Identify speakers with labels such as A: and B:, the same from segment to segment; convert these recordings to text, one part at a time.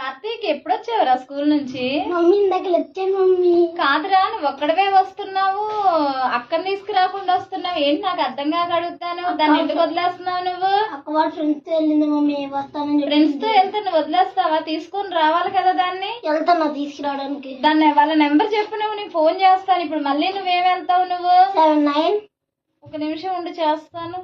A: Karthik ఎప్పుడొచ్చావురా school నుంచి?
B: Mummy ఇందాక వచ్చాను మమ్మీ.
A: కాదురా, నువ్వు ఒక్కడవే వస్తున్నావు, అక్కని తీసుకురాకుండా వస్తున్నావు ఏంటి? నాకు అర్థం కాక అడుగుతాను. దాన్ని ఎందుకు వదిలేస్తున్నావు నువ్వు?
B: అక్క వాళ్ళ ఫ్రెండ్స్ తో వెళ్ళింది మమ్మీ, వస్తానని.
A: ఫ్రెండ్స్ తో వెళ్తే నువ్వు వదిలేస్తావా? తీసుకొని రావాలి కదా దాన్ని.
B: వెళ్తాను తీసుకురావడానికి.
A: దాన్ని వాళ్ళ నెంబర్ చెప్పు, నువ్వు నేను ఫోన్ చేస్తాను. ఇప్పుడు మళ్ళీ నువ్వేం వెళ్తావు నువ్వు?
B: 79.
A: ఒక నిమిషం ఉండి చేస్తాను.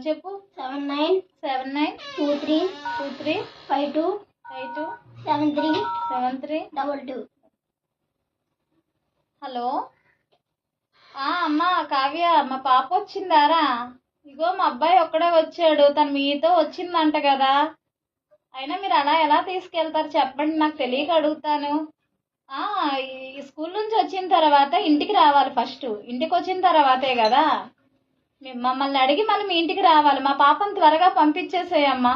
A: చెప్పు.
B: 792323525273.
A: హలో, అమ్మా కావ్య, మా పాప వచ్చిందారా? ఇగో మా అబ్బాయి ఒక్కడే వచ్చాడు, తను మీతో వచ్చిందంట కదా. అయినా మీరు అలా ఎలా తీసుకెళ్తారు చెప్పండి, నాకు తెలియక అడుగుతాను. ఈ స్కూల్ నుంచి వచ్చిన తర్వాత ఇంటికి రావాలి. ఫస్ట్ ఇంటికి వచ్చిన తర్వాతే కదా మమ్మల్ని అడిగి మళ్ళీ మీ ఇంటికి రావాలి. మా పాపను త్వరగా పంపించేసేయమ్మా.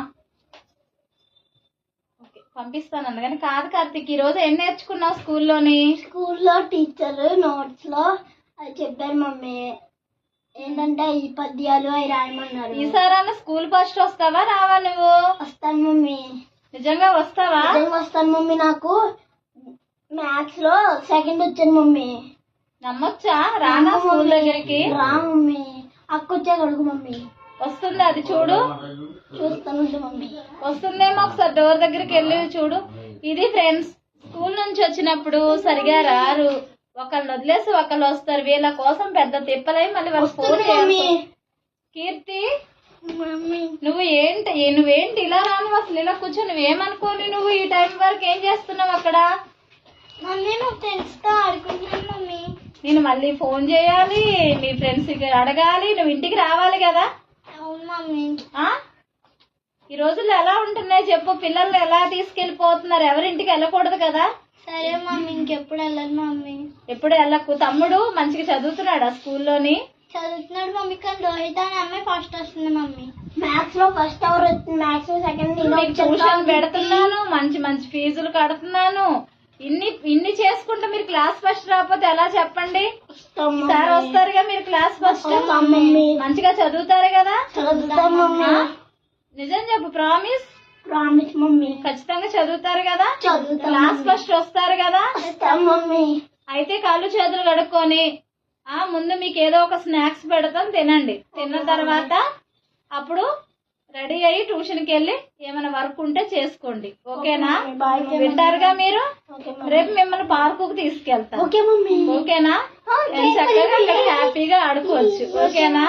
A: ఓకే, పంపిస్తాను. అందుకని కాదు కార్తీక్, ఈరోజు ఏం నేర్చుకున్నావు
B: స్కూల్లో టీచర్ నోట్స్ లో అది చెప్పారు మమ్మీ. ఏంటంటే ఈ పద్యాలు అవి రాయమన్నారు.
A: ఈసారన్నా స్కూల్ ఫస్ట్ వస్తావా రావా నువ్వు?
B: వస్తాను మమ్మీ.
A: నిజంగా వస్తావా?
B: వస్తాను మమ్మీ. నాకు మ్యాథ్స్ లో సెకండ్ వచ్చాను మమ్మీ.
A: నమ్మొచ్చా? రానా స్కూల్ దగ్గరికి?
B: రా మమ్మీ. అక్క వచ్చాక అడుగు మమ్మీ.
A: వస్తుంది, అది చూడు.
B: చూస్తాను మమ్మీ.
A: వస్తుందేమో, ఒకసారి డోర్ దగ్గరికి వెళ్ళి చూడు. ఇది ఫ్రెండ్స్, స్కూల్ నుంచి వచ్చినప్పుడు సరిగా రారు, ఒకళ్ళని వదిలేసి ఒకళ్ళు వస్తారు. వీళ్ళ కోసం పెద్ద తిప్పలై మళ్ళీ వాళ్ళు ఫోన్ చేయాలి. కీర్తి, నువ్వేంటి ఇలా రాను? అసలు ఇలా కూర్చో. నువ్వేమనుకోని నువ్వు ఈ టైం వరకు ఏం చేస్తున్నావు అక్కడ?
B: ఫ్రెండ్స్ తో ఆడుకుంటున్నాను మమ్మీ.
A: నేను మళ్ళీ ఫోన్ చేయాలి, మీ ఫ్రెండ్స్ అడగాలి, నువ్వు ఇంటికి రావాలి కదా.
B: అవును మమ్మీ.
A: ఈ రోజుల్లో ఎలా ఉంటున్నాయి చెప్పు? పిల్లల్ని ఎలా తీసుకెళ్లిపోతున్నారు? ఎవరింటికి వెళ్ళకూడదు కదా.
B: సరే మమ్మీ, ఇంకెప్పుడు వెళ్ళను మమ్మీ.
A: ఎప్పుడు వెళ్ళకు. తమ్ముడు మంచిగా చదువుతున్నాడా స్కూల్లోని?
B: చదువుతున్నాడు మమ్మీ, కానీ రోహిత్ అనే అమ్మాయి ఫస్ట్ వస్తుంది మమ్మీ. మ్యాథ్స్ లో ఫస్ట్ ఎవరు వస్తుంది? మ్యాథ్స్ లో సెకండ్.
A: ట్యూషన్ పెడుతున్నాను, మంచి మంచి ఫీజులు కడుతున్నాను. ఇన్ని చేసుకుంటే మీరు క్లాస్ ఫస్ట్ రాకపోతే ఎలా చెప్పండి? సార్ వస్తారుగా, మీరు క్లాస్ ఫస్ట్ మంచిగా చదువుతారు కదా. నిజం చెప్పు, ప్రామిస్.
B: Promise mummy.
A: ఖచ్చితంగా చదువుతారు కదా, క్లాస్ ఫస్ట్ వస్తారు కదా.
B: మమ్మీ.
A: అయితే కాళ్ళు చేతులు కడుక్కొని ముందు మీకు ఏదో ఒక స్నాక్స్ పెడతాం, తినండి. తిన్న తర్వాత అప్పుడు రెడీ అయ్యి ట్యూషన్కి వెళ్ళి ఏమైనా వర్క్ ఉంటే చేసుకోండి. ఓకేనా? వింటారుగా మీరు? రేపు మిమ్మల్ని పార్కుకు తీసుకెళ్తాను. ఓకేనా? చక్కగా అక్కడ హ్యాపీగా ఆడుకోవచ్చు. ఓకేనా?